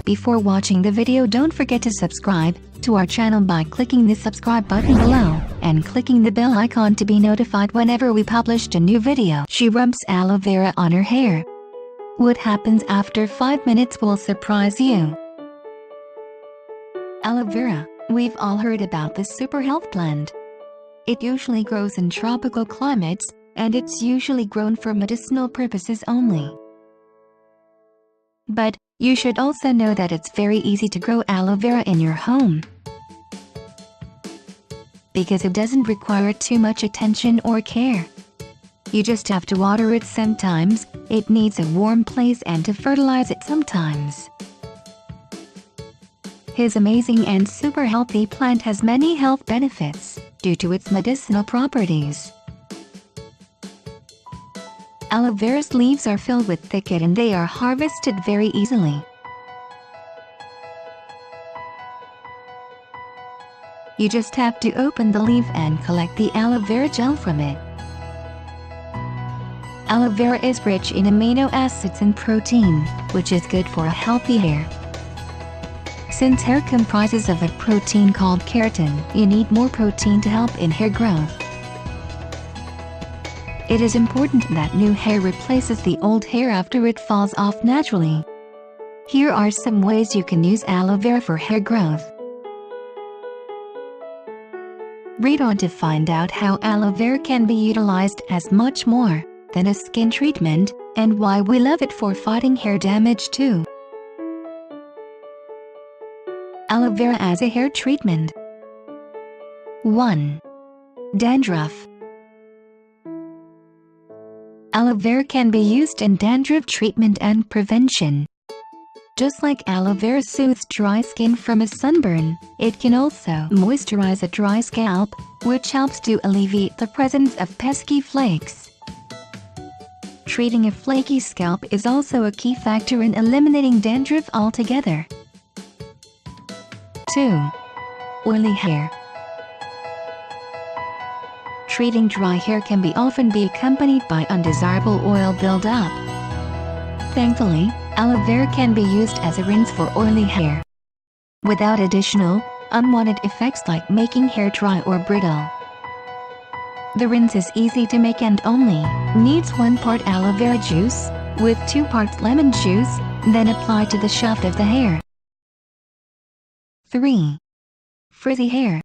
Before watching the video, don't forget to subscribe to our channel by clicking the subscribe button below and clicking the bell icon to be notified whenever we published a new video. She rubs aloe vera on her hair. What happens after 5 minutes will surprise you. Aloe vera. We've all heard about this super health plant. It usually grows in tropical climates, and it's usually grown for medicinal purposes only. But you should also know that it's very easy to grow aloe vera in your home, because it doesn't require too much attention or care. You just have to water it sometimes, it needs a warm place, and to fertilize it sometimes. His amazing and super healthy plant has many health benefits due to its medicinal properties. Aloe vera's leaves are filled with thicket and they are harvested very easily. You just have to open the leaf and collect the aloe vera gel from it. Aloe vera is rich in amino acids and protein, which is good for a healthy hair. Since hair comprises of a protein called keratin, you need more protein to help in hair growth. It is important that new hair replaces the old hair after it falls off naturally. Here are some ways you can use aloe vera for hair growth. Read on to find out how aloe vera can be utilized as much more than a skin treatment, and why we love it for fighting hair damage too. Aloe vera as a hair treatment. 1. Dandruff. Aloe vera can be used in dandruff treatment and prevention. Just like aloe vera soothes dry skin from a sunburn, it can also moisturize a dry scalp, which helps to alleviate the presence of pesky flakes. Treating a flaky scalp is also a key factor in eliminating dandruff altogether. 2. Oily hair. Treating dry hair can often be accompanied by undesirable oil buildup. Thankfully, aloe vera can be used as a rinse for oily hair, without additional, unwanted effects like making hair dry or brittle. The rinse is easy to make and only needs 1 part aloe vera juice, with 2 parts lemon juice, then apply to the shaft of the hair. 3. Frizzy hair.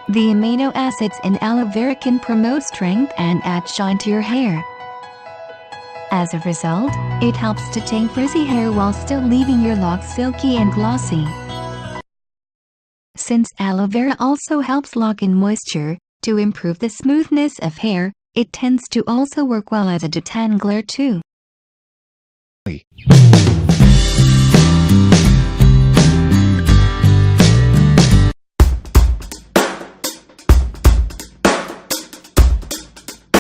The amino acids in aloe vera can promote strength and add shine to your hair. As a result, it helps to tame frizzy hair while still leaving your locks silky and glossy. Since aloe vera also helps lock in moisture to improve the smoothness of hair, it tends to also work well as a detangler too.